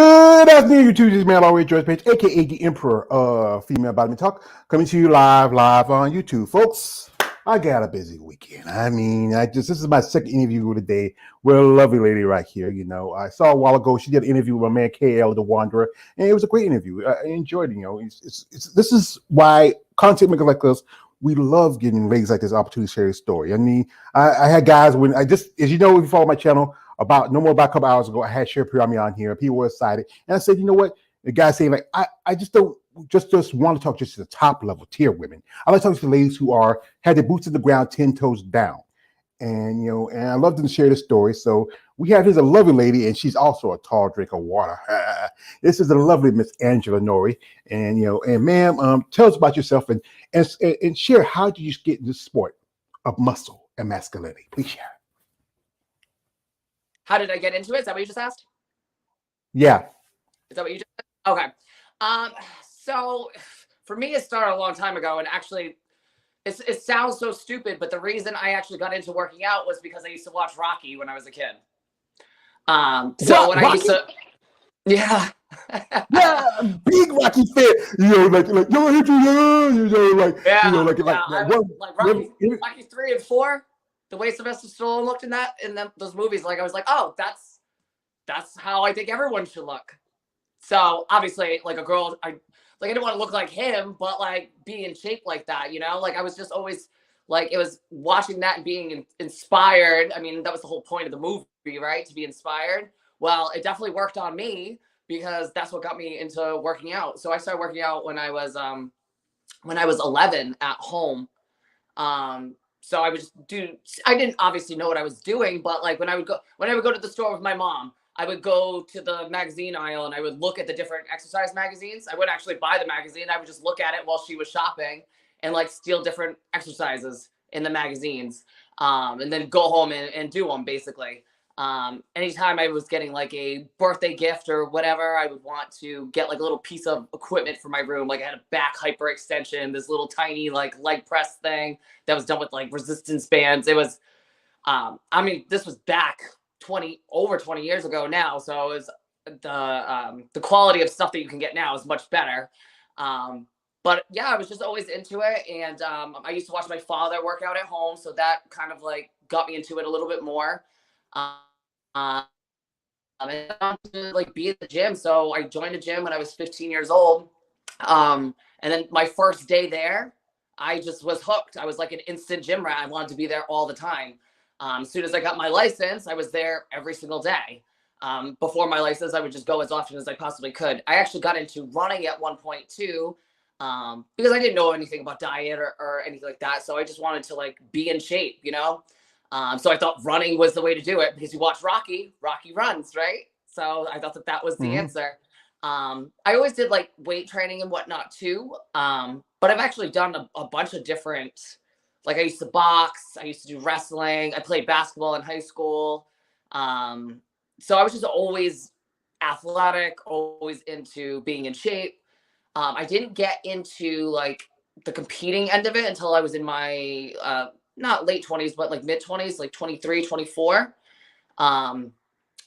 Good afternoon, YouTube. This is man always George Page, aka the Emperor of Female Body Talk, coming to you live on YouTube, folks. I got a busy weekend. This is my second interview of the day with a lovely lady right here. You know, I saw a while ago she did an interview with my man KL the Wanderer, and it was a great interview. I enjoyed it. You know, this is why content makers like us, we love getting ladies like this opportunity to share their story. I mean, I had guys when I just, as you know, if you follow my channel, about no more about a couple hours ago, I had Share Pyramid on here. People were excited, and I said, you know what? The guy saying like, I just don't just want to talk just to the top level tier women. I like to talk to the ladies who are had their boots in the ground, 10 toes down, and you know, and I love them to share the story. So we have here's a lovely lady, and she's also a tall drink of water. This is the lovely Miss Angela Nori, and you know, and ma'am, tell us about yourself and share how did you get in this sport of muscle and masculinity? Please share. How did I get into it? Is that what you just asked? Yeah. Is that what you just said? Okay. So for me, it started a long time ago. And actually, it sounds so stupid, but the reason I actually got into working out was because I used to watch Rocky when I was a kid. I used to... Yeah. Yeah, big Rocky fan. You know, like no, you know, like yeah, you know, like Rocky 3 and 4. The way Sylvester Stallone looked in those movies, like I was like, oh, that's how I think everyone should look. So obviously, like a girl, I didn't want to look like him, but like be in shape like that, you know. Like I was just always like it was watching that and being inspired. I mean, that was the whole point of the movie, right? To be inspired. Well, it definitely worked on me because that's what got me into working out. So I started working out when I was 11 at home. So I would just I didn't obviously know what I was doing, but like when I would go to the store with my mom, I would go to the magazine aisle and I would look at the different exercise magazines. I wouldn't actually buy the magazine. I would just look at it while she was shopping and like steal different exercises in the magazines. And then go home and do them basically. Anytime I was getting like a birthday gift or whatever, I would want to get like a little piece of equipment for my room. Like I had a back hyper extension, this little tiny like leg press thing that was done with like resistance bands. It was, I mean, this was back over 20 years ago now. So it was the quality of stuff that you can get now is much better. But yeah, I was just always into it. And I used to watch my father work out at home. So that kind of like got me into it a little bit more. And to like be at the gym. So I joined a gym when I was 15 years old. And then my first day there, I just was hooked. I was like an instant gym rat. I wanted to be there all the time. As soon as I got my license, I was there every single day. Before my license, I would just go as often as I possibly could. I actually got into running at one point too, because I didn't know anything about diet or anything like that. So I just wanted to like be in shape, you know? So I thought running was the way to do it because you watch Rocky runs, right? So I thought that was the answer. I always did like weight training and whatnot too. But I've actually done a bunch of different, like I used to box, I used to do wrestling, I played basketball in high school. So I was just always athletic, always into being in shape. I didn't get into like the competing end of it until I was in my, not late 20s, but like mid 20s, like 23, 24. I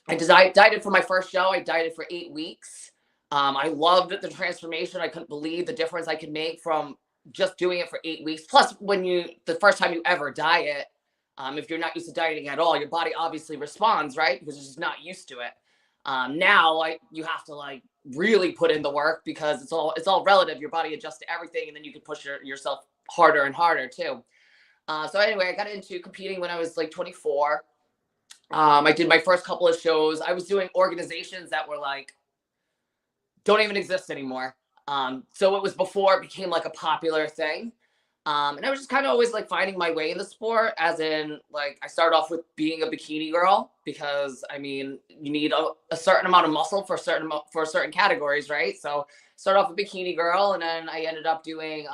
dieted for my first show. I dieted for 8 weeks. I loved the transformation. I couldn't believe the difference I could make from just doing it for 8 weeks. Plus, the first time you ever diet, if you're not used to dieting at all, your body obviously responds, right? Because it's just not used to it. Now, you have to like really put in the work because it's all relative. Your body adjusts to everything, and then you can push yourself harder and harder too. So anyway, I got into competing when I was like 24. I did my first couple of shows. I was doing organizations that were like, don't even exist anymore. So it was before it became like a popular thing. And I was just kind of always like finding my way in the sport, as in like I started off with being a bikini girl because I mean, you need a certain amount of muscle for certain categories, right? So start off with bikini girl, and then I ended up doing,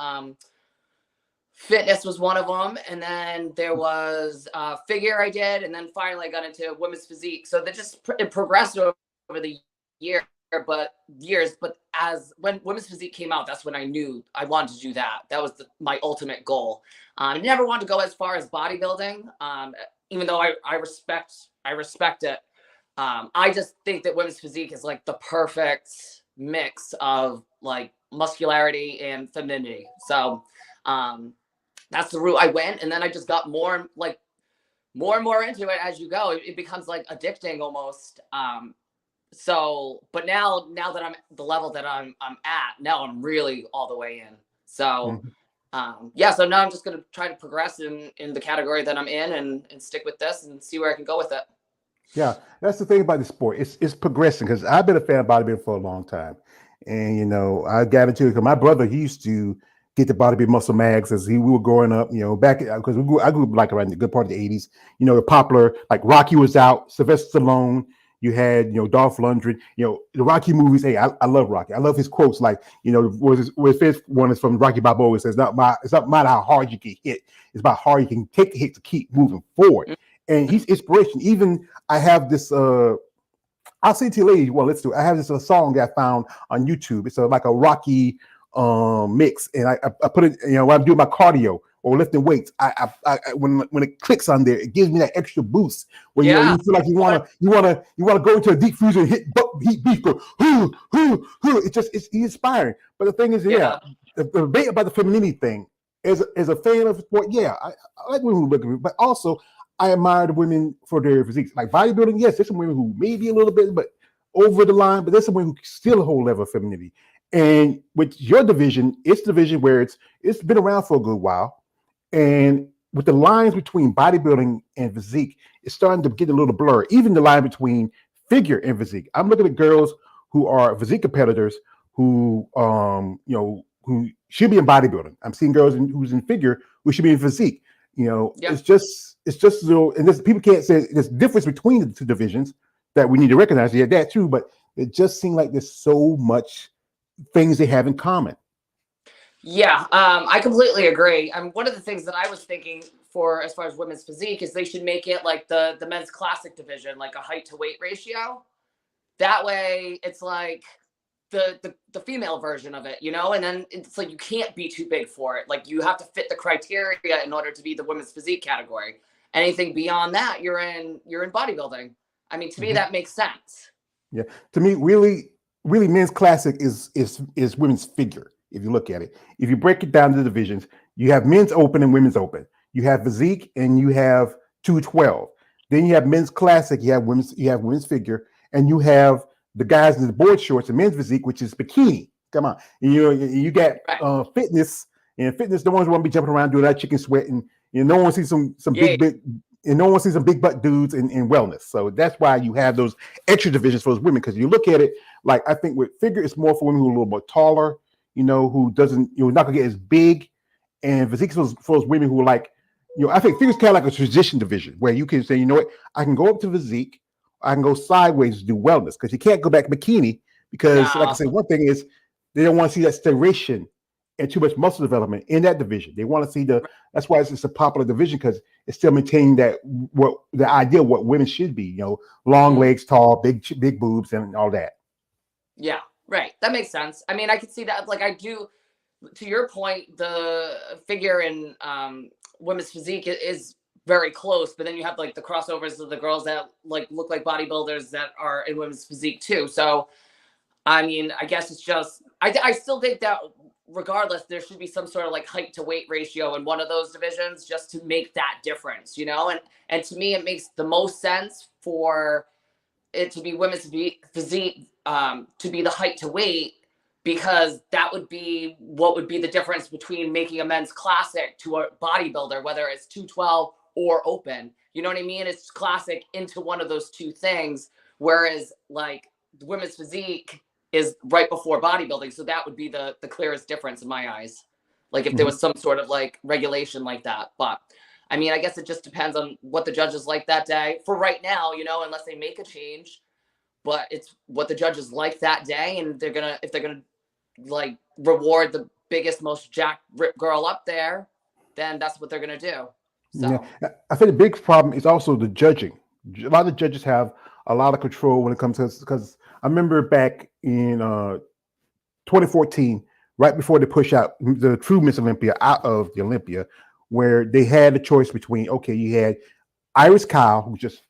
fitness was one of them, and then there was figure I did, and then finally I got into women's physique. So that just it progressed over the years. But as when women's physique came out, that's when I knew I wanted to do that. That was my ultimate goal. I never wanted to go as far as bodybuilding, even though I respect it. I just think that women's physique is like the perfect mix of like muscularity and femininity. So that's the route I went, and then I just got more and more into it as you go. It becomes like addicting almost. So, but now that I'm at the level that I'm at, now I'm really all the way in. So, yeah. So now I'm just gonna try to progress in the category that I'm in, and stick with this and see where I can go with it. Yeah, that's the thing about the sport. It's progressing because I've been a fan of bodybuilding for a long time, and I got into it because my brother, he used to get the bodybuilding muscle mags as we were growing up. Back because I grew up like around the good part of the '80s. The popular like Rocky was out, Sylvester Stallone. You had Dolph Lundgren. The Rocky movies. Hey, I love Rocky. I love his quotes. Like his fifth one is from Rocky Balboa. It says, "It's not matter how hard you get hit. It's about how hard you can take the hit to keep moving forward." And he's inspiration. Even I have this. I'll say to you later. Well, let's do it. I have this song that I found on YouTube. It's like a Rocky mix, and I put it. When I'm doing my cardio or lifting weights, I when it clicks on there, it gives me that extra boost. When you feel like you wanna go into a deep freezer and hit beef. Go hoo. It's inspiring. But the thing is, the debate about the femininity thing. As a fan of sport, I like women who look at me, but also I admire the women for their physiques. Like bodybuilding, yes, there's some women who maybe a little bit, but over the line, but there's some women who still hold level of femininity. And with your division, it's the division where it's been around for a good while. And with the lines between bodybuilding and physique, it's starting to get a little blur. Even the line between figure and physique. I'm looking at girls who are physique competitors who who should be in bodybuilding. I'm seeing girls who's in figure who should be in physique. It's just and people can't say there's difference between the two divisions that we need to recognize. Yeah, that too, but it just seems like there's so much things they have in common. Yeah, I completely agree. One of the things that I was thinking for as far as women's physique is they should make it like the men's classic division, like a height to weight ratio. That way, it's like the female version of it, and then it's like you can't be too big for it. Like you have to fit the criteria in order to be the women's physique category. Anything beyond that, you're in bodybuilding. To me, that makes sense. Yeah, to me, really, men's classic is women's figure. If you look at it, if you break it down to the divisions, you have men's open and women's open. You have physique and you have 212. Then you have men's classic. You have women's figure, and you have the guys in the board shorts and men's physique, which is bikini. Come on, you got fitness, and fitness. The ones who want to be jumping around doing that chicken sweat, and no one sees some big, and no one sees some big butt dudes in wellness. So that's why you have those extra divisions for those women. Because you look at it, like I think with figure, it's more for women who are a little more taller, who doesn't, not gonna get as big, and physique for those women who are like, I think figure's kind of like a transition division where you can say, you know what, I can go up to physique. I can go sideways to do wellness because you can't go back bikini because, like I said, one thing is they don't want to see that steration and too much muscle development in that division. They want to see that's why it's a popular division because it's still maintaining what the idea of what women should be, long legs, tall, big boobs, and all that. Yeah, right. That makes sense. I could see that. Like I do, to your point, the figure in women's physique is very close, but then you have like the crossovers of the girls that like look like bodybuilders that are in women's physique too. So I guess it's just I still think that regardless there should be some sort of like height to weight ratio in one of those divisions just to make that difference, and to me it makes the most sense for it to be women's physique to be the height to weight, because that would be what would be the difference between making a men's classic to a bodybuilder, whether it's 212 or open. You know what I mean? It's classic into one of those two things, whereas like the women's physique is right before bodybuilding. So that would be the clearest difference in my eyes. Like if there was some sort of like regulation like that. But I guess it just depends on what the judges like that day. For right now, unless they make a change, but it's what the judges like that day, and if they're gonna like reward the biggest, most jacked rip girl up there, then that's what they're gonna do. So. Yeah, I think the big problem is also the judging. A lot of judges have a lot of control when it comes to because I remember back in 2014, right before they push out the true Miss Olympia out of the Olympia, where they had a choice between you had Iris Kyle, who's just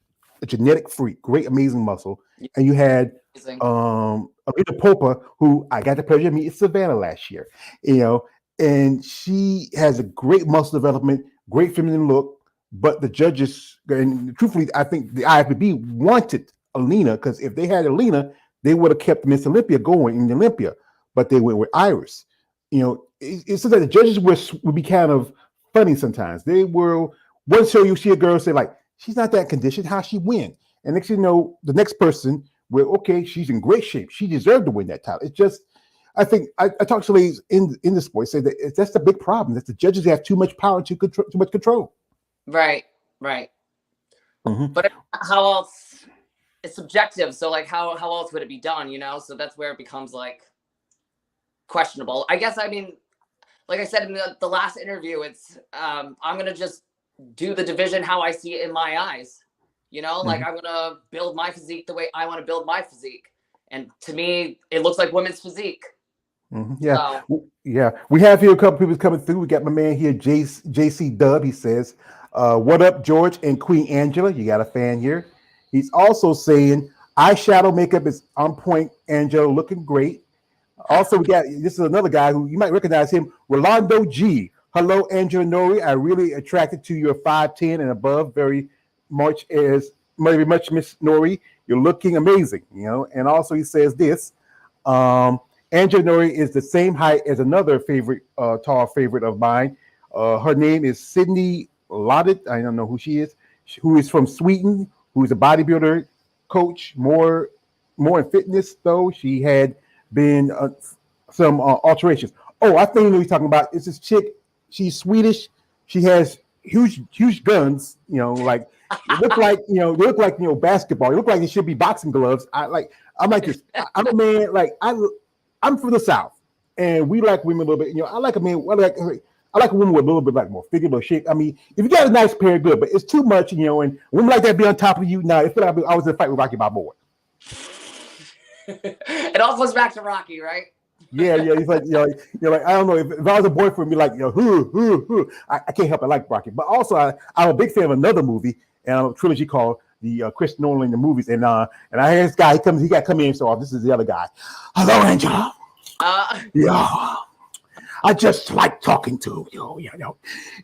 a genetic freak, great, amazing muscle, and you had Amazing. Alina Popa, who I got the pleasure of meeting in Savannah last year, and she has a great muscle development, great feminine look, but the judges, and truthfully, I think the IFBB wanted Alina, because if they had Alina, they would have kept Miss Olympia going in Olympia, but they went with Iris. It's so that the judges would be kind of funny sometimes. They will, one show you see a girl say like, she's not that conditioned, how she win? And next you know, the next person, well, okay, she's in great shape. She deserved to win that title. It's just, I think I talk to ladies in the sport, say that that's the big problem, that the judges have too much power, too much control. Right. Mm-hmm. But how else? It's subjective. So like, how else would it be done? So that's where it becomes like questionable. I guess. I mean, like I said in the last interview, it's I'm gonna just do the division how I see it in my eyes. Like I'm gonna build my physique the way I want to build my physique, and to me, it looks like women's physique. Mm-hmm. Yeah, yeah. We have here a couple people coming through. We got my man here, JC Dub. He says, "What up, George and Queen Angela? You got a fan here." He's also saying, "Eyeshadow makeup is on point. Angela looking great." Also, we got this is another guy who you might recognize him, Rolando G. Hello, Angela Nori. I really attracted to your 5'10" and above. Very much, Miss Nori. You're looking amazing. And also he says this. Angela Nori is the same height as another favorite, tall favorite of mine. Her name is Sydney Loddet. I don't know who she is. Who is from Sweden? Who is a bodybuilder coach? More in fitness though. She had been some alterations. Oh, I think you know what you're talking about. It's this chick. She's Swedish. She has huge guns. Like it look like they look like basketball. It look like it should be boxing gloves. I'm like this. I'm a man. Like I'm from the South, and we like women a little bit. I like a man. I like a woman with a little bit like more figure, more shape. I mean, if you got a nice pair, good. But it's too much, and women like that be on top of you. Now, it feel like I was in a fight with Rocky Balboa. It all goes back to Rocky, right? Yeah. He's like, like I don't know if I was a boyfriend, be like, I can't help it, I like Rocky. But also, I'm a big fan of another movie and a trilogy called the Chris Nolan the movies. And I hear this guy he got come in. So this is the other guy. Hello, Angela. Yeah. I just like talking to you.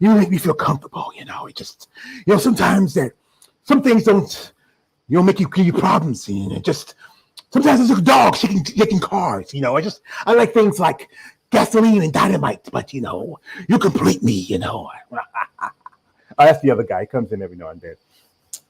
You make me feel comfortable. It just sometimes that some things don't make you give you problems. And just sometimes it's a dog shaking cars. I like things like gasoline and dynamite. But you complete me. That's the other guy. He comes in every now and then.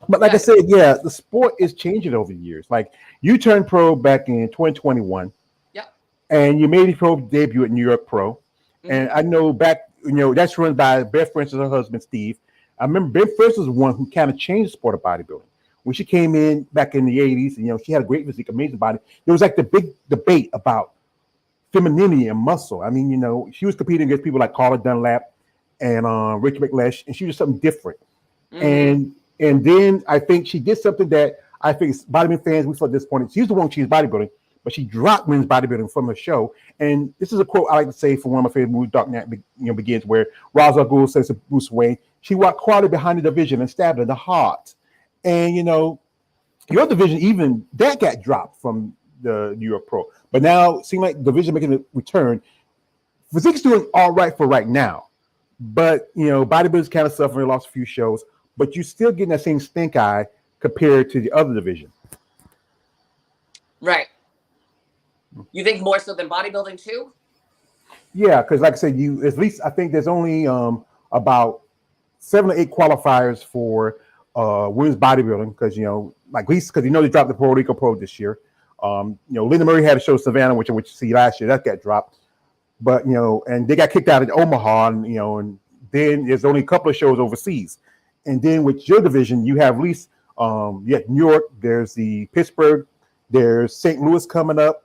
But like I said, yeah, the sport is changing over the years. Like you turned pro back in 2021. Yep. And you made your pro debut at New York Pro. And I know back, that's run by Beth Francis, her husband, Steve. I remember Beth Francis was the one who kind of changed the sport of bodybuilding. When she came in back in the 80s, and, she had a great physique, amazing body. There was like the big debate about femininity and muscle. I mean, she was competing against people like Carla Dunlap and Rachel McLesh, and she was something different. And then I think she did something that I think bodybuilding fans, we felt disappointed. She's the one who changed bodybuilding, but she dropped women's bodybuilding from her show. And this is a quote I like to say from one of my favorite movies, Dark Knight Begins, where Ra's al Ghul says to Bruce Wayne, she walked quietly behind the division and stabbed her in the heart. And, your division, even that got dropped from the New York Pro. But now it seems like the division making a return. Physique's doing all right for right now. But, bodybuilders kind of suffering, lost a few shows. But you're still getting that same stink eye compared to the other division. Right. You think more so than bodybuilding too? Yeah, because like I said, at least I think there's only about 7 or 8 qualifiers for women's bodybuilding because they dropped the Puerto Rico Pro this year. Linda Murray had a show Savannah, which you see last year, that got dropped. But and they got kicked out of Omaha, and then there's only a couple of shows overseas. And then with your division, you have at least New York, there's the Pittsburgh, there's St. Louis coming up.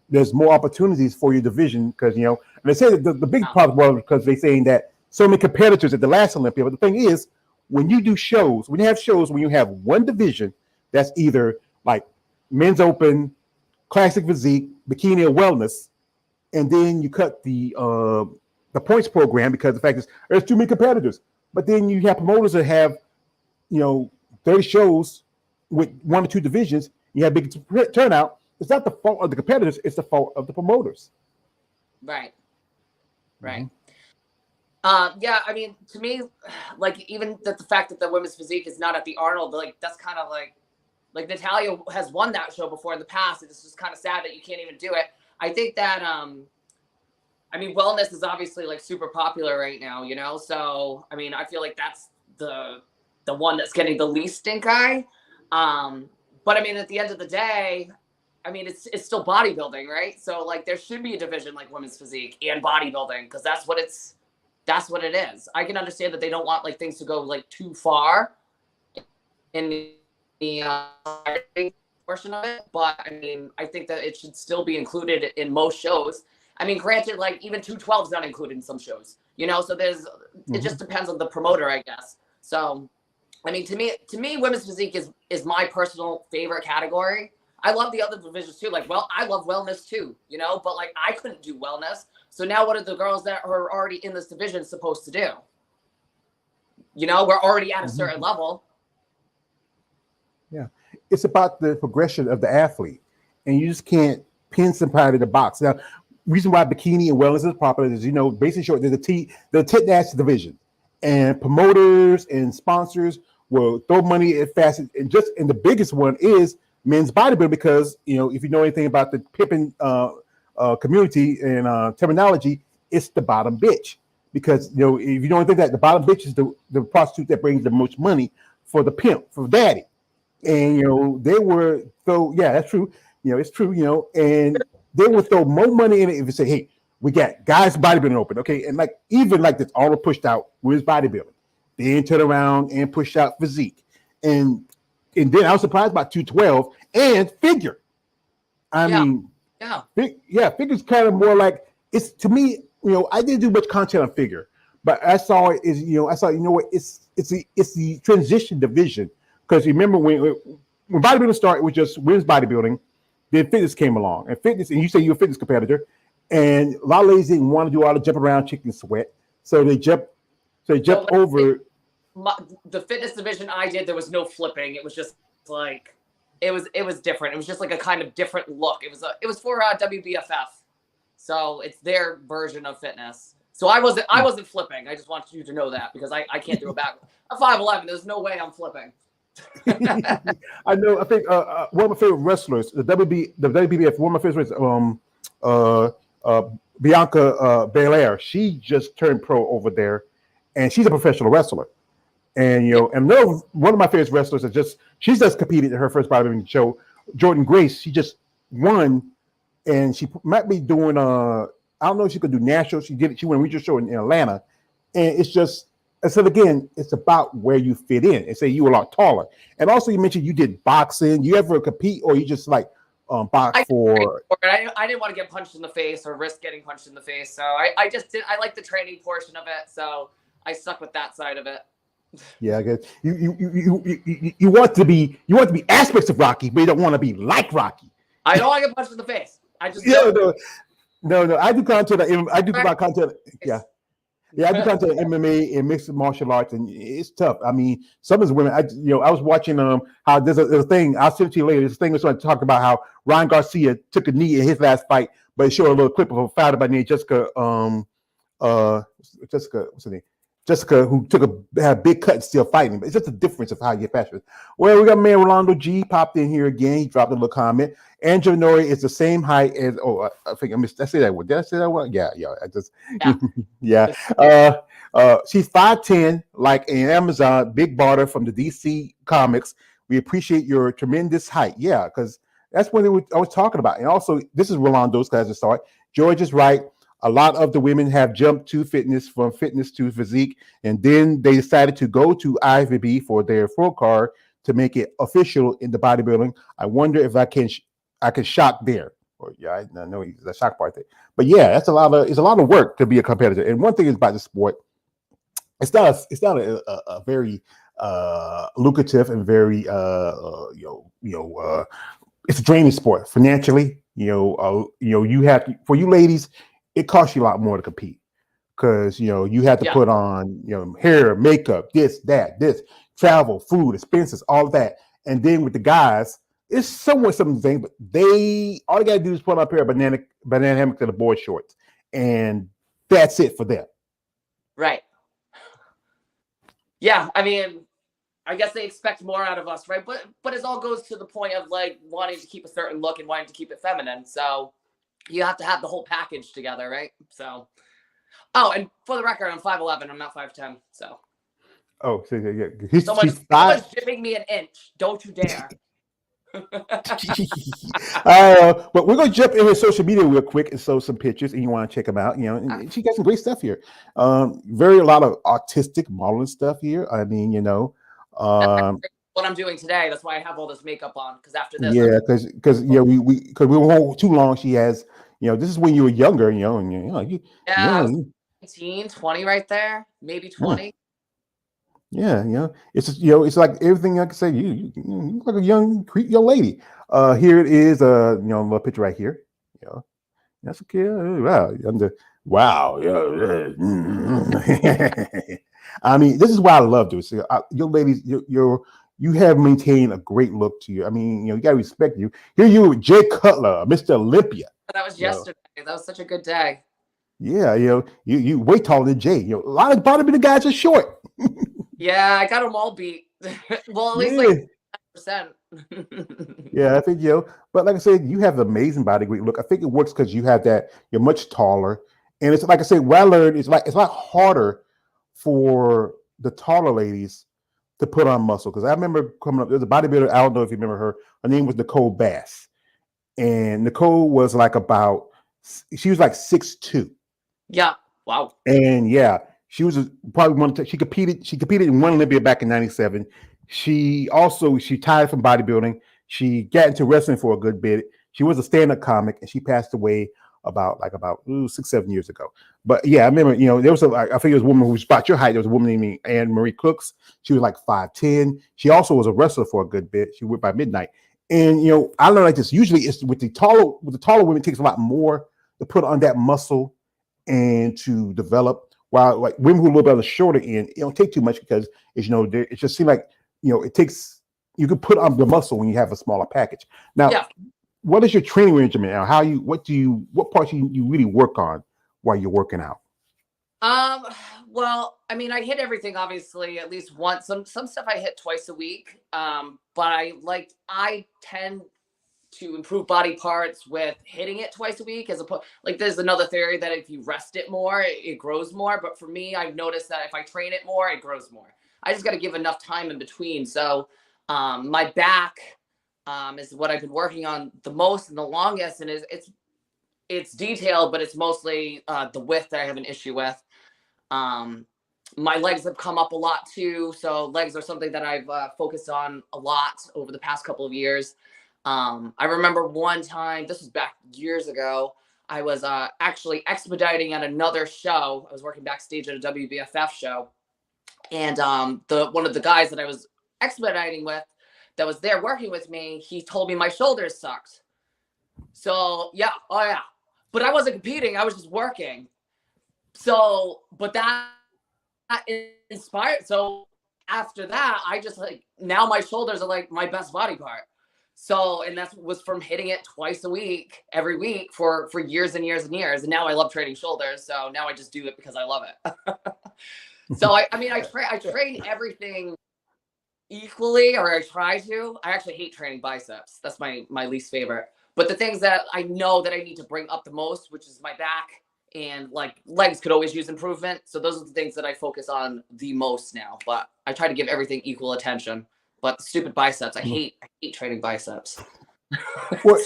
There's more opportunities for your division because and they say that the big problem was because they're saying that so many competitors at the last Olympia. But the thing is, when you do shows, when you have one division that's either like men's open, classic physique, bikini, or wellness, and then you cut the points program because the fact is there's too many competitors. But then you have promoters that have 30 shows with 1 or 2 divisions, you have big turnout. It's not the fault of the competitors, it's the fault of the promoters. Right. Mm-hmm. Yeah, I mean, to me, like, even the fact that the women's physique is not at the Arnold, like, that's kind of like Natalia has won that show before in the past. It's just kind of sad that you can't even do it. I think that, I mean, wellness is obviously like super popular right now, you know? So, I mean, I feel like that's the one that's getting the least stink eye. But I mean, at the end of the day, I mean, it's still bodybuilding, right? So like there should be a division like women's physique and bodybuilding, because that's what it is. I can understand that they don't want like things to go like too far in the portion of it, but I mean, I think that it should still be included in most shows. I mean, granted, like even 212 is not included in some shows, you know. So it just depends on the promoter, I guess. So, I mean, to me, women's physique is my personal favorite category. I love the other divisions too. Like, well, I love wellness too, you know. But like, I couldn't do wellness. So now, what are the girls that are already in this division supposed to do? You know, we're already at a certain level. Yeah, it's about the progression of the athlete, and you just can't pin somebody to the box. Now, reason why bikini and wellness is popular is, you know, basically short, there's the tit dash division, and promoters and sponsors will throw money at fast. And the biggest one is men's bodybuilding, because, you know, if you know anything about the pimping community and terminology, it's the bottom bitch. Because, you know, if you don't think that, the bottom bitch is the prostitute that brings the most money for the pimp, for daddy. And, you know, that's true. You know, it's true, you know, and they would throw more money in it if you say, hey, we got guys bodybuilding open. Okay. And like, even like this, Arnold pushed out with his bodybuilding, then turn around and push out physique. And then I was surprised about 212 and figure. I mean, figure's kind of more like, it's, to me, you know, I didn't do much content on figure, but I saw it is, you know what, it's the transition division. Because remember when bodybuilding started, it was just women's bodybuilding, then fitness came along. And you say you're a fitness competitor, and a lot of ladies didn't want to do all the jump around chicken sweat. So they jump over. The fitness division I did, there was no flipping. It was just like, it was different. It was just like a kind of different look. It was for WBFF. So it's their version of fitness. So I wasn't flipping. I just want you to know that, because I can't do it back. I'm 5'11". There's no way I'm flipping. I know. I think one of my favorite wrestlers, the WBF, one of my favorite Bianca Belair. She just turned pro over there, and she's a professional wrestler. And, you know, and one of my favorite wrestlers she's just competed in her first bodybuilding show. Jordan Grace, she just won, and she might be doing I don't know if she could do national. She did it. She went a regional show in Atlanta, and it's just. And so again, it's about where you fit in. And say you were a lot taller. And also, you mentioned you did boxing. You ever compete, or you just like box for? I didn't want to get punched in the face or risk getting punched in the face, so I just did. I like the training portion of it, so I stuck with that side of it. Yeah, I guess you want to be aspects of Rocky, but you don't want to be like Rocky. I don't want to get punched in the face. I just no. I do content. I do about content. Yeah. Yeah, I do content MMA and mixed martial arts, and it's tough. I mean, some of these women, I was watching how there's a thing. I'll send it to you later. This thing was trying to talk about how Ryan Garcia took a knee in his last fight, but it showed a little clip of a fighter by the name of Jessica. What's her name? Jessica, who had a big cut and still fighting. But it's just a difference of how you get faster. Well, we got man Rolando G popped in here again. He dropped a little comment. Angela Nori is the same height as. Oh, I think I missed. I say that one. Did I say that one? Yeah. I just. Yeah. She's 5'10", like an Amazon big barter from the DC Comics. We appreciate your tremendous height. Yeah, because that's what I was talking about. And also, this is Rolando's class to start. George is right. A lot of the women have jumped to fitness, from fitness to physique, and then they decided to go to IFBB for their full card to make it official in the bodybuilding. I wonder if I can shock there. Or I know the shock part there. But yeah, it's a lot of work to be a competitor. And one thing is about the sport, it's not a very lucrative and very it's a draining sport financially. You have to, for you ladies, it costs you a lot more to compete, because you have to put on hair, makeup, this. travel, food, expenses, all of that. And then with the guys, it's somewhat something, but all they gotta do is put on a pair of banana hammocks and a board shorts, and that's it for them. Right. Yeah, I mean, I guess they expect more out of us, right? But it all goes to the point of like wanting to keep a certain look and wanting to keep it feminine. So you have to have the whole package together, right? So, oh, and for the record, I'm 5'11". I'm not 5'10". So. Oh, so yeah. Someone's shipping me an inch. Don't you dare. But we're gonna jump into social media real quick and show some pictures, and you want to check them out. And she got some great stuff here. A lot of artistic modeling stuff here. I mean, what I'm doing today. That's why I have all this makeup on. Because after this, because we won't too long. She has, this is when you were younger, you 19, 20 right there, maybe 20. Yeah, it's just, it's like everything I can say. You look like a young lady. Here it is, little picture right here. That's okay. Wow. I mean, this is why I love this. Your ladies, you have maintained a great look to you. I mean, you gotta respect you. Here you with Jay Cutler, Mr. Olympia. That was yesterday. That was such a good day. Yeah, you way taller than Jay. A lot of bodybuilding guys are short. Yeah, I got them all beat. Well, at least like 10%. Yeah, I think but like I said, you have an amazing body weight look. I think it works because you have that. You're much taller, and it's like I said. What I learned is it's a lot harder for the taller ladies to put on muscle. Because I remember coming up, there's a bodybuilder. I don't know if you remember her. Her name was Nicole Bass, and Nicole was like she was like 6'2". Yeah. Wow. And she was probably one. She competed in one Olympia back in '97. She tired from bodybuilding. She got into wrestling for a good bit. She was a stand-up comic, and she passed away about 6-7 years ago. But yeah, I remember. There was I think it was a woman who was about your height. There was a woman named Anne Marie Cooks. She was like 5'10". She also was a wrestler for a good bit. She went by midnight. And I learned like this. Usually, it's with the taller women, it takes a lot more to put on that muscle and to develop. While like women who are a little bit on the shorter end, it don't take too much because it just seems like it takes, you can put on the muscle when you have a smaller package. Now, what is your training regimen now? What parts you really work on while you're working out? Well, I mean, I hit everything obviously at least once. Some stuff I hit twice a week. But I tend to improve body parts with hitting it twice a week, as opposed, like, there's another theory that if you rest it more, it grows more. But for me, I've noticed that if I train it more, it grows more. I just got to give enough time in between. So my back is what I've been working on the most and the longest, and it's detailed, but it's mostly the width that I have an issue with. My legs have come up a lot too, so legs are something that I've focused on a lot over the past couple of years. I remember one time, this was back years ago, I was actually expediting at another show. I was working backstage at a WBFF show, and one of the guys that I was expediting with, that was there working with me, he told me my shoulders sucked. So but I wasn't competing, I was just working. So, but that inspired. So after that, I just now my shoulders are like my best body part. So, and that was from hitting it twice a week, every week for years and years and years. And now I love training shoulders. So now I just do it because I love it. So I train everything equally, or I try to. I actually hate training biceps. That's my least favorite. But the things that I know that I need to bring up the most, which is my back and like legs, could always use improvement. So those are the things that I focus on the most now. But I try to give everything equal attention. But stupid biceps, I hate training biceps. Well,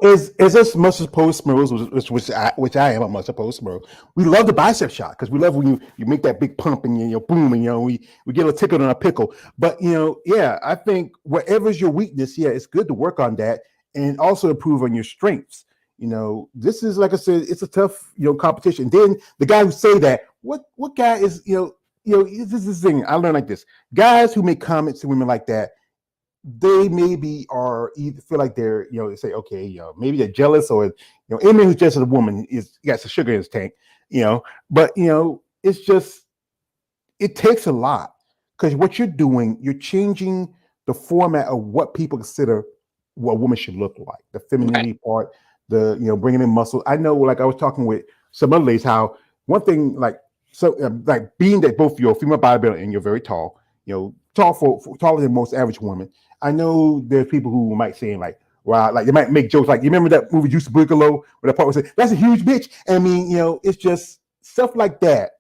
as us muscle post bros, which I am a muscle post bro, we love the bicep shot because we love when you make that big pump and boom, and we get a tickle and a pickle. But I think whatever's your weakness, it's good to work on that and also improve on your strengths. This is, like I said, it's a tough competition. Then the guy who say that, what guy is this is the thing I learned like this. Guys who make comments to women like that, they maybe are either feel like they're, they say, okay, maybe they're jealous, or, any man who's just as a woman got some sugar in his tank, but, it's just, it takes a lot. because what you're doing, you're changing the format of what people consider what a woman should look like. The Right. femininity part, the bringing in muscle. I know, like I was talking with some other ladies, how one thing like being that both you're a female bodybuilder and you're very tall, tall for taller than most average women. I know there's people who might say like, wow, like they might make jokes like, you remember that movie Juice Bigelow where the part was saying, that's a huge bitch. I mean, it's just stuff like that.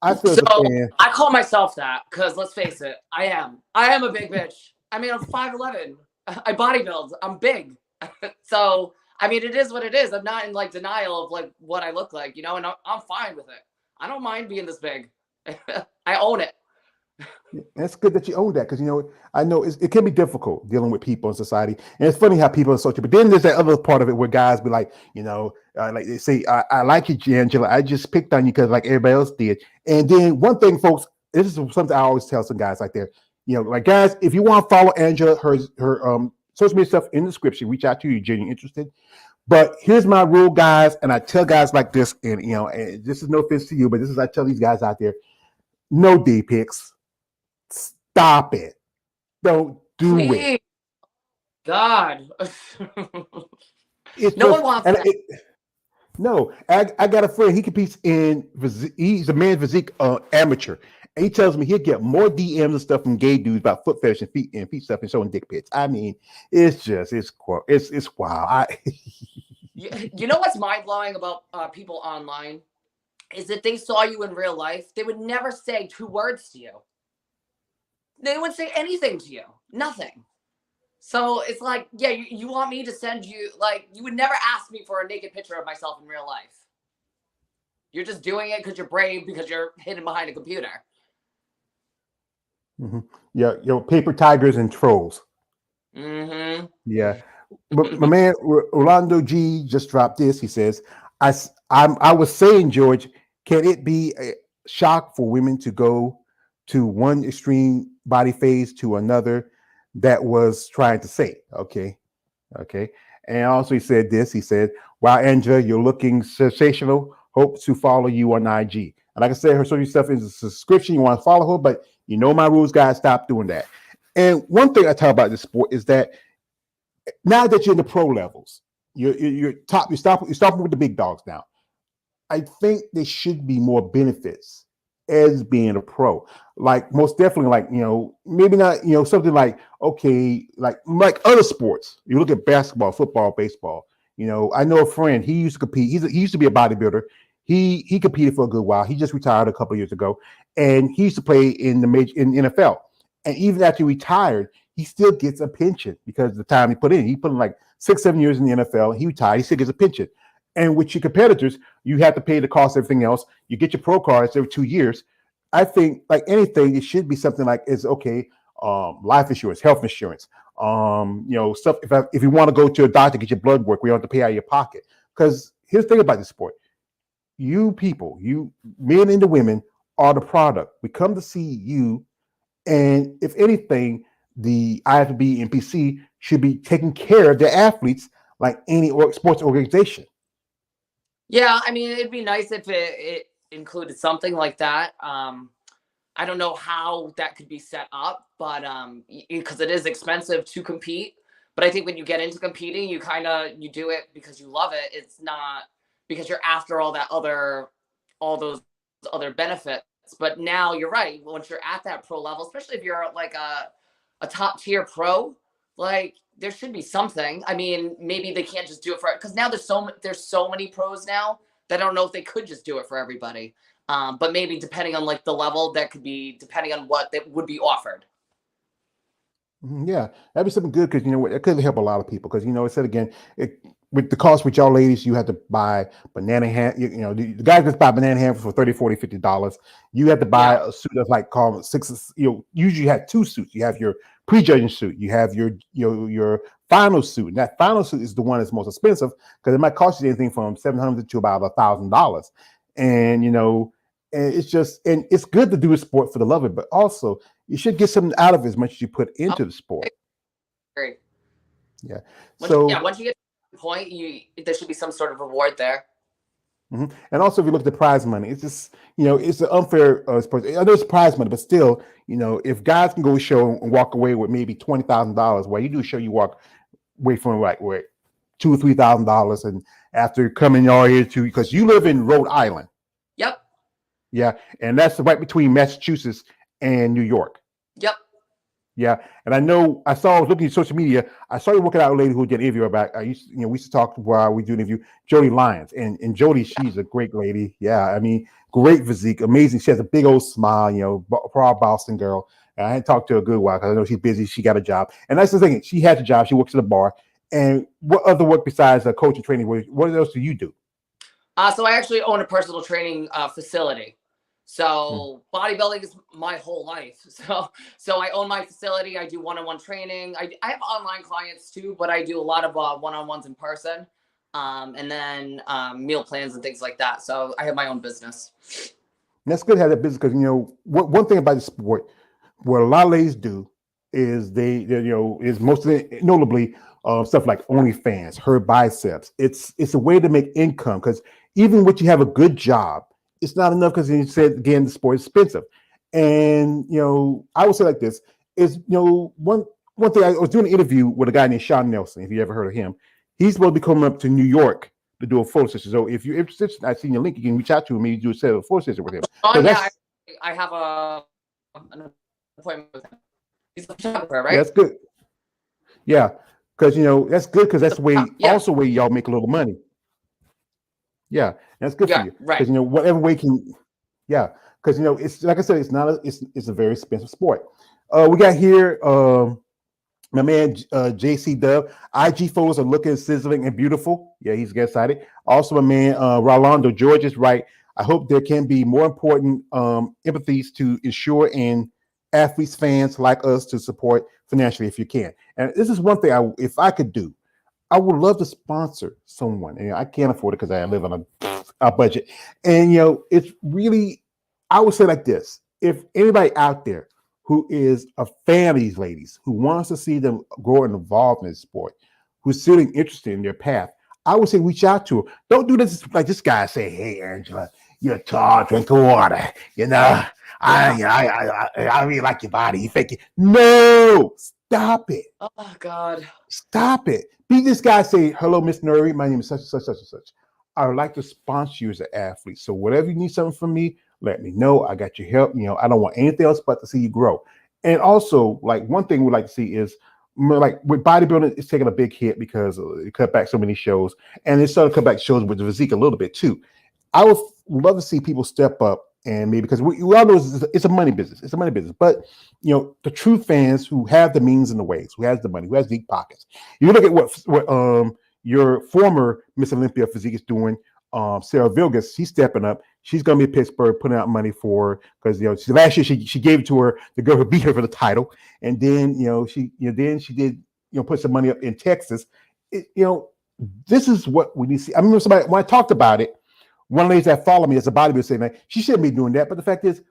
I feel as So a fan. I call myself that because let's face it, I am a big bitch. I mean, I'm 5'11". I bodybuild. I'm big. So I mean, it is what it is. I'm not in like denial of like what I look like, and I'm fine with it. I don't mind being this big. I own it. And it's good that you own that because I know it can be difficult dealing with people in society, and it's funny how people are social. But then there's that other part of it where guys be like, like they say, I like you, Angela. I just picked on you because like everybody else did. And then one thing, folks, this is something I always tell some guys like there, like guys, if you want to follow Angela, her social media stuff in the description, reach out to you, genuinely interested. But here's my rule, guys, and I tell guys like this, and and this is no offense to you, but this is I tell these guys out there, no D pics. Stop it. Don't do it. Please, God. It's No just, one wants that. no, I got a friend. He competes in physique. He's a man physique amateur. And he tells me he'll get more DMs and stuff from gay dudes about foot fetish and feet stuff and showing dick pics. I mean, it's wild. You know what's mind blowing about people online is if they saw you in real life, they would never say 2 words to you. They wouldn't say anything to you. Nothing. So it's like, yeah, you want me to send you, like, you would never ask me for a naked picture of myself in real life. You're just doing it because you're brave, because you're hidden behind a computer. Mm-hmm. Yeah, paper tigers and trolls. Mm-hmm. Yeah. But my man Orlando G just dropped this. He says, I was saying, George, can it be a shock for women to go to one extreme body phase to another? That was trying to say, okay. And also he said this. He said, wow, Angela, you're looking sensational. Hope to follow you on IG. And like I said, her social stuff is a subscription. You want to follow her, but my rules, guys. Stop doing that. And one thing I talk about this sport is that now that you're in the pro levels, you're top. You're stopping with the big dogs now. I think there should be more benefits as being a pro. Like most definitely, like maybe not something like okay, like other sports. You look at basketball, football, baseball. I know a friend. He used to compete. He used to be a bodybuilder. He competed for a good while. He just retired a couple of years ago, and he used to play in the NFL. And even after he retired, he still gets a pension because of the time he put in. He put in like 6-7 years in the NFL. He retired. He still gets a pension. And with your competitors, you have to pay the cost of everything else. You get your pro cards every 2 years. I think like anything, it should be something like it's okay. Life insurance, health insurance, stuff. If you want to go to a doctor, get your blood work, we don't have to pay out of your pocket. Because here's the thing about this sport. You people, you men and the women are the product. We come to see you. And if anything, the IFBB and PC should be taking care of their athletes like any sports organization. Yeah, I mean, it'd be nice if it included something like that. I don't know how that could be set up, but because it is expensive to compete. But I think when you get into competing, you do it because you love it. It's not because you're after all those other benefits. But now you're right. Once you're at that pro level, especially if you're like a top tier pro, like there should be something. I mean, maybe they can't just do it for because now there's so many pros now that I don't know if they could just do it for everybody. But maybe depending on like the level, that could be depending on what that would be offered. Yeah, that'd be something good because it could help a lot of people because it said again, with the cost with y'all ladies, you have to buy banana ham. The guys just buy banana ham for $30, $40, $50. You have to buy a suit that's like called six. Usually you have 2 suits. You have your prejudging suit. You have your final suit, and that final suit is the one that's most expensive because it might cost you anything from $700 to about $1,000. And and it's good to do a sport for the love of it, but also you should get something out of it as much as you put into the sport. Great. Yeah. Once you get to the point, there should be some sort of reward there. And also, if you look at the prize money, it's just, it's an unfair sport. I know it's prize money, but still, if guys can go to a show and walk away with maybe $20,000, while you do a show, you walk away from like what, $2,000 or $3,000, and after coming all here to, because you live in Rhode Island. Yep. Yeah, and that's right between Massachusetts and New York. Yep. Yeah, and I was looking at social media. I saw you working out with a lady who did an interview about. We used to talk while we do an interview. Jody Lyons, and Jody, she's a great lady. Yeah, I mean, great physique, amazing. She has a big old smile. Proud Boston girl. And I hadn't talked to her a good while because I know she's busy. She got a job, and that's the thing. She has a job. She works at a bar. And what other work besides coaching training? What else do you do? So I actually own a personal training facility. So bodybuilding is my whole life. So I own my facility. I do one-on-one training. I have online clients too, but I do a lot of one-on-ones in person, and then meal plans and things like that. So I have my own business. And that's good to have that business because one thing about the sport, what a lot of ladies do is is mostly notably stuff like OnlyFans, her biceps. It's a way to make income because even when you have a good job, it's not enough because you said again the sport is expensive. And I would say like this is one thing. I was doing an interview with a guy named Sean Nelson. If you ever heard of him, he's supposed to be coming up to New York to do a photo session. So if you're interested, I've seen your link. You can reach out to him. Maybe do a set of photo session with him. Oh yeah, I have an appointment with him. He's a photographer, right? Yeah, that's good. Yeah, because that's good because that's the way also where y'all make a little money. Yeah, that's good for you. Right. Because whatever way can, yeah. Because it's like I said, it's a very expensive sport. We got here my man JC Dub. IG photos are looking sizzling and beautiful. Yeah, he's getting excited. Also, my man Rolando George is right. I hope there can be more important empathies to ensure and athletes, fans like us to support financially if you can. And this is one thing if I could do. I would love to sponsor someone. And I can't afford it because I live on a budget. And it's really, I would say like this: if anybody out there who is a fan of these ladies, who wants to see them grow and evolve in this sport, who's feeling interested in their path, I would say reach out to her. Don't do this like this guy say, "Hey, Angela, you're tall, drink water." I really like your body. You fake it. No, stop it. Oh God, stop it. Be this guy. Say, "Hello, Miss Nori. My name is such and such and such. I would like to sponsor you as an athlete. So whatever you need something from me, let me know. I got your help. I don't want anything else but to see you grow." And also, like one thing we'd like to see is like with bodybuilding, it's taking a big hit because it cut back so many shows, and it started to cut back shows with the physique a little bit too. I would love to see people step up and maybe because we all know it's a money business. It's a money business, but the true fans who have the means and the ways, who has the money, who has deep pockets. You look at what your former Miss Olympia physique is doing. Sarah Vilgas, she's stepping up. She's going to be in Pittsburgh putting out money for because last year she gave it to her the girl who beat her for the title, and then she did put some money up in Texas. This is what we need to see. I remember somebody when I talked about it. One of the ladies that follow me as a bodybuilder saying that she shouldn't be doing that, but the fact is,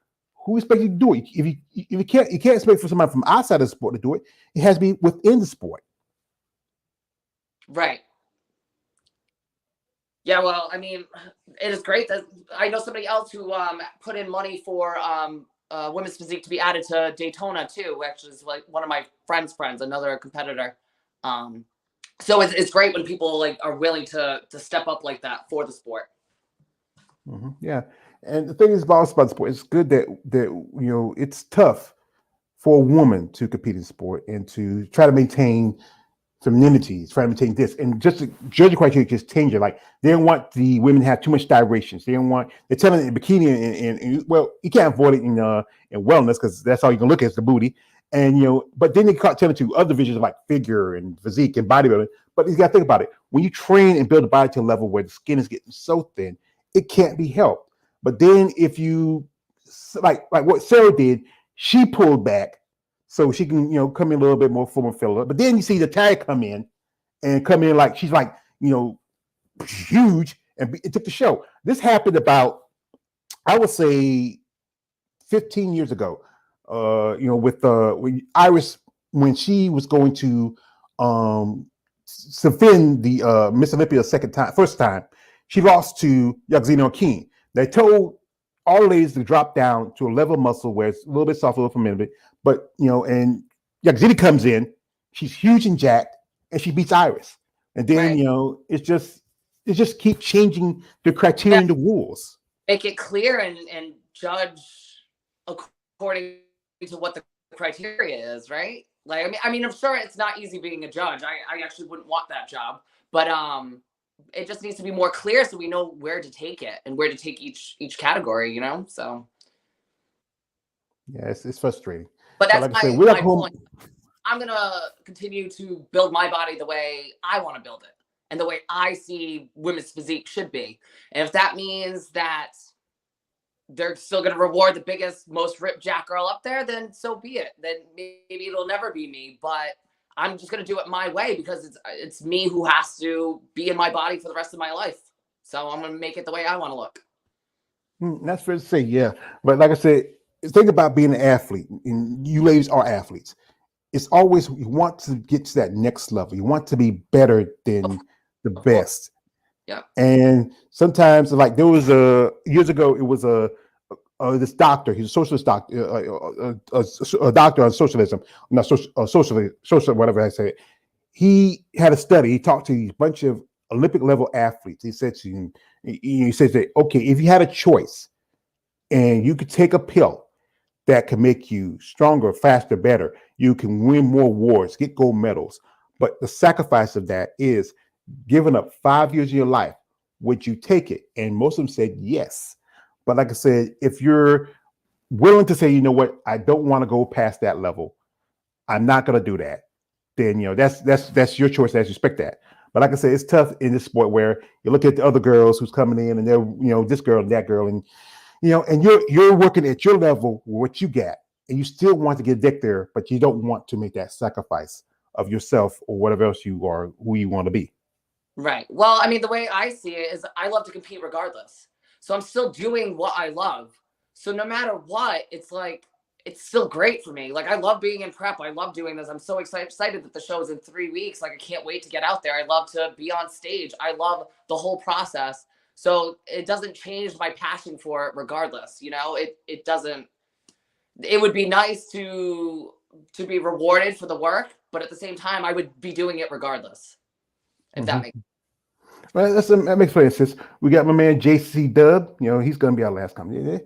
who expects you to do it? If you can't expect for somebody from outside of the sport to do it. It has to be within the sport. Right. Yeah, well, I mean, it is great that I know somebody else who put in money for women's physique to be added to Daytona too, actually is like one of my friends, another competitor. So it's great when people like are willing to step up like that for the sport. Mm-hmm. Yeah, and the thing is about sport, it's good that it's tough for a woman to compete in sport and to try to maintain femininity, try to maintain this, and just the judging criteria just change it. Like they don't want the women to have too much gyrations. They're telling in bikini and well, you can't avoid it in wellness because that's all you can look at is the booty. And but then they tell it to other divisions like figure and physique and bodybuilding. But you got to think about it. When you train and build a body to a level where the skin is getting so thin, it can't be helped. But then if you like what Sarah did, she pulled back so she can come in a little bit more form and filler. But then you see the tag come in like she's like huge, and it took the show. This happened about I would say 15 years ago. With Iris when she was going to defend the Miss Olympia first time. She lost to Yaxina King. They told all ladies to drop down to a level of muscle where it's a little bit soft, a little familiar. But and Yaxina comes in, she's huge and jacked, and she beats Iris. And then Right. it just keep changing the criteria Yeah. and the rules. Make it clear and judge according to what the criteria is, right? Like, I mean, I'm sure it's not easy being a judge. I actually wouldn't want that job, but it just needs to be more clear so we know where to take it and where to take each category, you know. So, Yeah, it's frustrating. but But that's like I said, we're like my home. point. I'm gonna continue to build my body the way I want to build it and the way I see women's physique should be. And if that means that they're still going to reward the biggest, most ripped jack girl up there, then so be it. Then maybe it'll never be me, but I'm just going to do it my way because it's me who has to be in my body for the rest of my life. So I'm going to make it the way I want to look. That's fair to say, yeah. But like I said, think about being an athlete, and you ladies are athletes. It's always you want to get to that next level. You want to be better than the Of course. best. Yeah. And sometimes, like there was years ago, it was this doctor. He's a socialist doctor, a doctor on socialism, not social, whatever I say. He had a study. He talked to a bunch of Olympic level athletes. He said to him, he says that, okay, if you had a choice and you could take a pill that can make you stronger, faster, better, you can win more awards, get gold medals. But the sacrifice of that is giving up 5 years of your life. Would you take it? And most of them said yes. But like I said, if you're willing to say, you know what, I don't want to go past that level, I'm not going to do that, then that's your choice. I respect that. But like I said, it's tough in this sport where you look at the other girls who's coming in and they're this girl and that girl, and and you're working at your level with what you got, and you still want to get there, but you don't want to make that sacrifice of yourself or whatever else you are, who you want to be. Right. Well, I mean, the way I see it is I love to compete regardless. So I'm still doing what I love. So no matter what, it's like, it's still great for me. Like, I love being in prep. I love doing this. I'm so excited that the show is in 3 weeks. Like, I can't wait to get out there. I love to be on stage. I love the whole process. So it doesn't change my passion for it regardless. It doesn't, it would be nice to be rewarded for the work, but at the same time, I would be doing it regardless. If that makes sense. Well, that makes plenty of sense. We got my man JC Dub. He's going to be our last comment.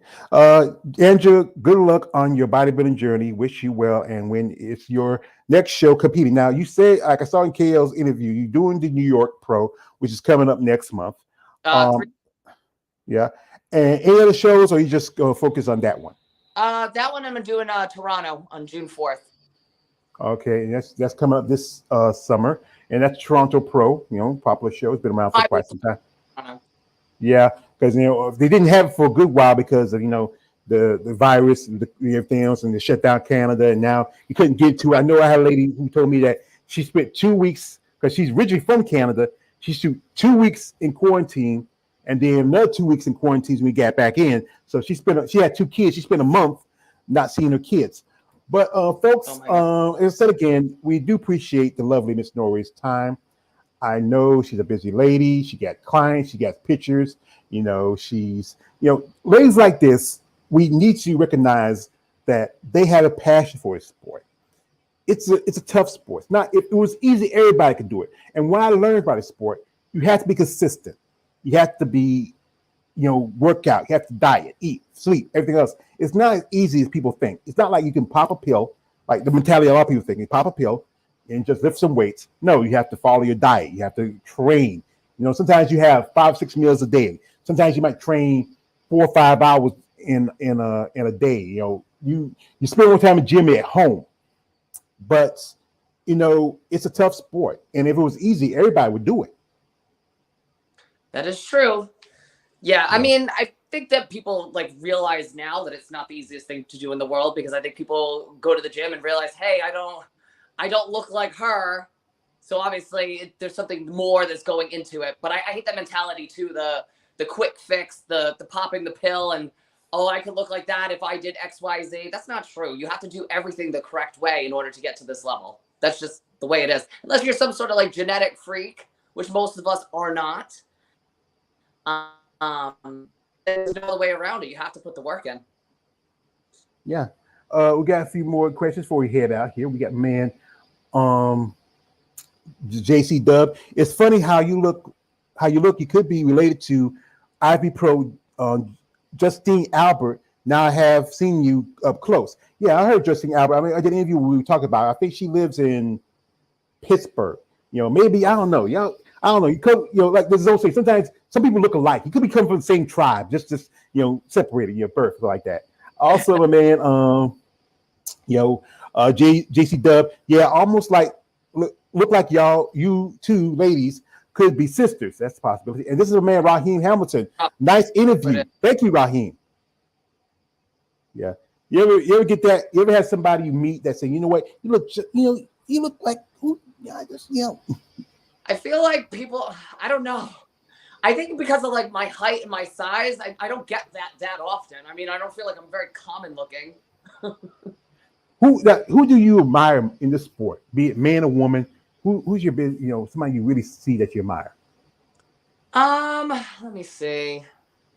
Andrew, good luck on your bodybuilding journey. Wish you well. And when it's your next show competing. Now, you say, like I saw in KL's interview, you're doing the New York Pro, which is coming up next month. Yeah. And any other shows, or you just focus on that one? That one I'm doing Toronto on June 4th. Okay, and that's coming up this summer, and that's Toronto Pro. Popular show. It's been around for quite some time. Yeah, because they didn't have it for a good while because of the virus and everything else, and they shut down Canada, and now you couldn't get to. I know I had a lady who told me that she spent 2 weeks because she's originally from Canada. She spent 2 weeks in quarantine, and then another 2 weeks in quarantine when we got back in. So she had 2 kids. She spent a month not seeing her kids. But folks, as I said again, we do appreciate the lovely Miss Nori's time. I know she's a busy lady. She got clients. She got pictures. She's ladies like this. We need to recognize that they have a passion for this sport. It's a tough sport. If it was easy, everybody could do it. And when I learned about the sport, you have to be consistent. You have to be work out, you have to diet, eat, sleep, everything else. It's not as easy as people think. It's not like you can pop a pill, like the mentality a lot of people think. You pop a pill and just lift some weights. No, you have to follow your diet. You have to train. Sometimes you have 5-6 meals a day. Sometimes you might train 4 or 5 hours in a day. You spend more time in the gym at home. But it's a tough sport. And if it was easy, everybody would do it. That is true. Yeah, I mean, I think that people realize now that it's not the easiest thing to do in the world, because I think people go to the gym and realize, hey, I don't look like her, so obviously there's something more that's going into it. But I hate that mentality too, the quick fix, the popping the pill, and I could look like that if I did XYZ. That's not true. You have to do everything the correct way in order to get to this level. That's just the way it is. Unless you're some sort of genetic freak, which most of us are not. There's no other way around it. You have to put the work in. Yeah. We got a few more questions before we head out here. We got JC Dub. It's funny how you look. You could be related to Ivy Pro Justine Albert. Now I have seen you up close. Yeah, I heard Justine Albert. I mean, I did an interview we were talking about. I think she lives in Pittsburgh. Maybe I don't know. I don't know. You could, like this is also sometimes some people look alike. You could be coming from the same tribe, just separated your birth like that. Also, my man, JC Dub. Yeah, almost like look like you two ladies could be sisters. That's a possibility. And this is a man, Raheem Hamilton. Nice interview. Thank you, Raheem. Yeah. You ever get that? You ever have somebody you meet that say, you know what, you look like I feel like people, I don't know. I think because of like my height and my size, I don't get that often. I mean, I don't feel like I'm very common looking. Who do you admire in this sport? Be it man or woman? Who's your somebody you really see that you admire? Let me see.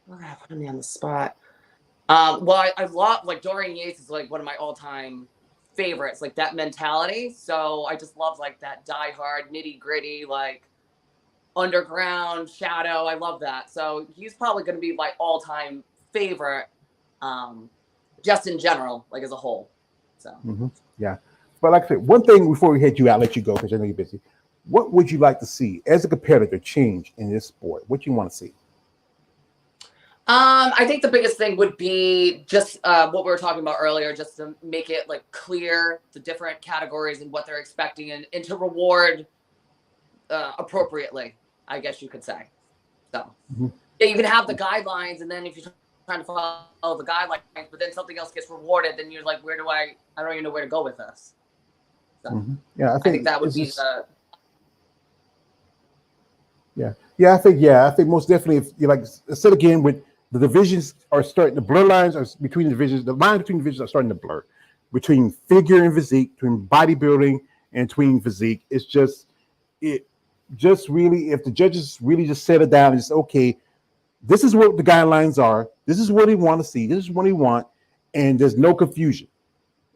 We're gonna put me on the spot. Well, I love like Dorian Yates is like one of my all-time favorites, like that mentality. So I just love like that die-hard, nitty-gritty, like underground shadow. I love that. So he's probably going to be my all-time favorite, just in general, like as a whole. So yeah, but like I said, one thing before we head you out, let you go because I know you're busy. What would you like to see as a competitor change in this sport? What you want to see? I think the biggest thing would be just what we were talking about earlier, just to make it like clear the different categories and what they're expecting and to reward appropriately, I guess you could say. So yeah, you can have the guidelines, and then if you're trying to follow the guidelines, but then something else gets rewarded, then you're like, I don't even know where to go with this. So yeah, I think that would be the. I think most definitely if you like said again with the divisions are starting, the blur lines are between the divisions, the line between divisions are starting to blur between figure and physique, between bodybuilding and between physique. It's just really, if the judges really just set it down and say, okay, this is what the guidelines are, this is what they want to see, this is what they want, and there's no confusion.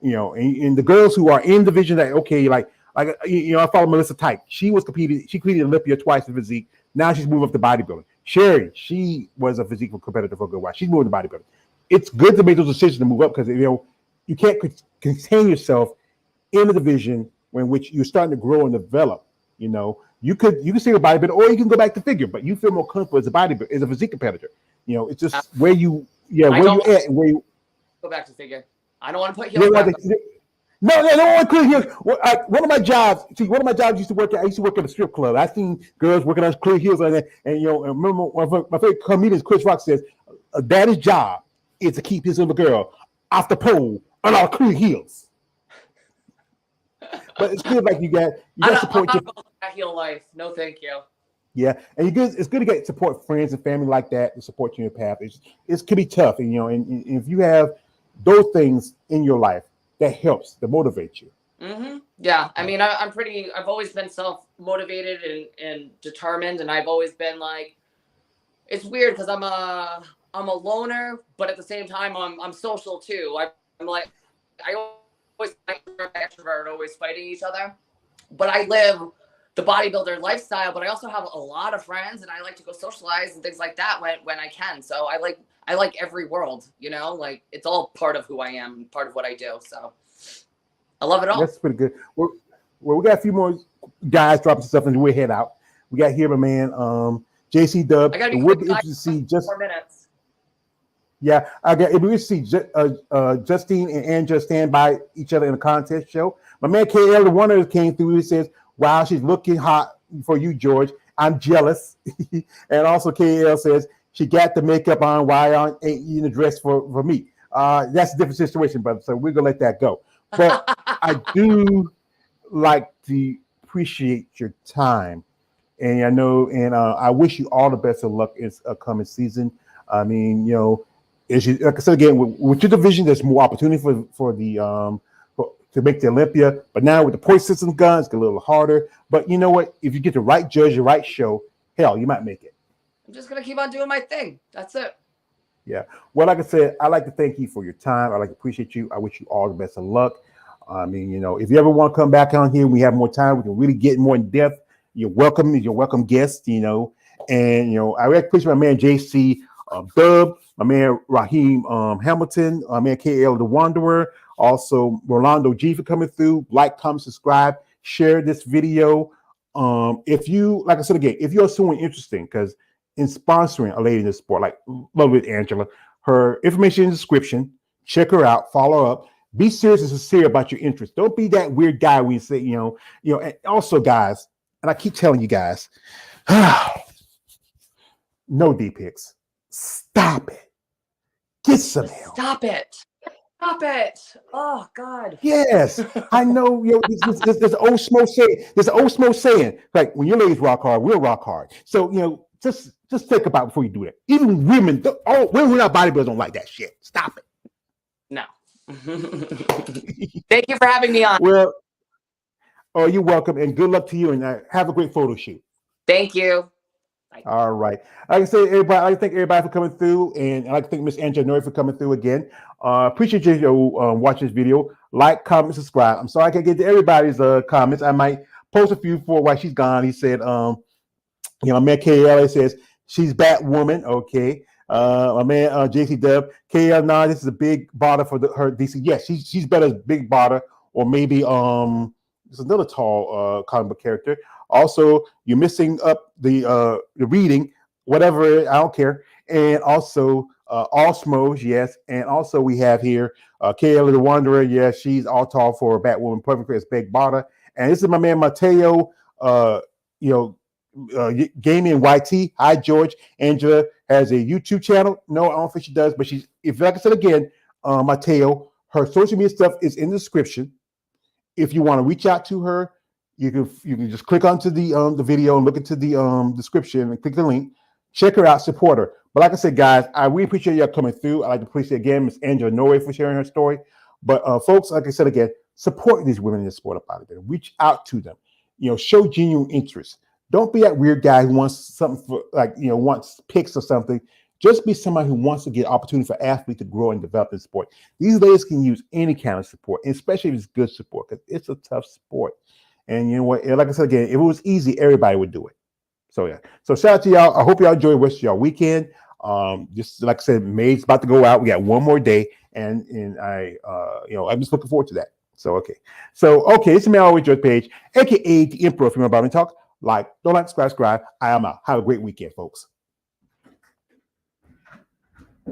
And the girls who are in division that I follow Melissa Tyke. She competed Olympia twice in physique. Now she's moving up to bodybuilding. Sherry, she was a physique competitor for a good while. She's moving to bodybuilding. It's good to make those decisions to move up because you can't contain yourself in a division in which you're starting to grow and develop. You can stay with bodybuilding or you can go back to figure, but you feel more comfortable as a bodybuilder, as a physique competitor. It's just where you at and where you go back to figure. I don't want to put heels back. No, want to clear heels. One of my jobs used to work at. I used to work at a strip club. I seen girls working on clear heels on that, and remember my favorite comedian Chris Rock says, "Daddy's job is to keep his little girl off the pole on our clear heels." But it's good, like you got support. I'm not that heel life. No, thank you. Yeah, and it's good to get support friends and family like that to support you in your path. It can be tough, and and if you have those things in your life, that helps to motivate you. Yeah, I mean, I've always been self-motivated and determined, and I've always been like, it's weird because I'm a loner, but at the same time, I'm social too. I'm like, I always extrovert, always fighting each other, but I live the bodybuilder lifestyle, but I also have a lot of friends and I like to go socialize and things like that when I can. So I like every world, like it's all part of who I am, part of what I do. So I love it all. That's pretty good. Well, we got a few more guys dropping stuff and we'll head out. We got here, my man, JC Dub. I gotta be quick, to see just 4 minutes. Yeah, it would see Justine and Just stand by each other in a contest show. My man KL, the one that came through, he says, "Wow, she's looking hot for you, George. I'm jealous." And also KL says, "She got the makeup on. Why aren't you in the dress for me?" That's a different situation, brother. So we're gonna let that go. But I do like to appreciate your time, and I know, and I wish you all the best of luck in a coming season. I mean, like I said again, with your division, there's more opportunity for the to make the Olympia. But now with the point system guns, it's a little harder. But you know what? If you get the right judge, the right show, hell, you might make it. I'm just gonna keep on doing my thing. That's it. Yeah. Well, like I said, I'd like to thank you for your time. I'd like to appreciate you. I wish you all the best of luck. I mean, if you ever want to come back on here, we have more time. We can really get more in depth. You're welcome. You're welcome guest. And I really appreciate my man JC Dub, my man Raheem Hamilton, my man KL the Wanderer, also Rolando G for coming through. Like, comment, subscribe, share this video. If you, like I said again, if you're someone interesting, because in sponsoring a lady in the sport, like love with Angela, her information in the description. Check her out, follow up. Be serious and sincere about your interest. Don't be that weird guy when you say, and also, guys, and I keep telling you guys, no D pics. Stop it. Get some help. Stop it. Stop it. Oh God. Yes. I know there's an old smoke saying. There's an old smoke saying, like, when your ladies rock hard, we'll rock hard. So, just think about it before you do that. Even women, women who are not bodybuilders don't like that shit. Stop it. No. Thank you for having me on. Well, you're welcome, and good luck to you, and have a great photo shoot. Thank you. Bye. All right. Like I say, everybody, I thank everybody for coming through, and I like to thank Miss Angela Nori for coming through again. Appreciate you watching this video. Like, comment, subscribe. I'm sorry I can't get to everybody's comments. I might post a few for while she's gone. He said, my man KL says she's Batwoman. Okay. My man JC Dub KL. Nah, this is a big bother for her DC. Yes, she's better as Big Bother, or maybe there's another tall comic book character. Also, you're missing up the reading, whatever, I don't care. And also Osmos, yes. And also we have here KL the Wanderer. Yes, she's all tall for Batwoman, perfect as Big Bother. And this is my man Mateo. Gaming and YT. Hi, George. Angela has a YouTube channel. No, I don't think she does, but like I said again, Mateo, her social media stuff is in the description. If you want to reach out to her, you can just click onto the video and look into the description and click the link. Check her out, support her. But like I said, guys, I really appreciate y'all coming through. I'd like to appreciate again Miss Angela Nori for sharing her story. But folks, like I said again, support these women in the sport of bodybuilding. Reach out to them. Show genuine interest. Don't be that weird guy who wants something for, wants pics or something. Just be somebody who wants to get opportunity for athletes to grow and develop in sport. These ladies can use any kind of support, especially if it's good support, because it's a tough sport. And you know what? Like I said again, if it was easy, everybody would do it. So yeah. So shout out to y'all. I hope y'all enjoy the rest of y'all weekend. Just like I said, May's about to go out. We got one more day, and I'm just looking forward to that. So okay. It's me always George Page, aka the Emperor of Female Bodybuilding Talk. Don't like, subscribe. I am out. Have a great weekend, folks.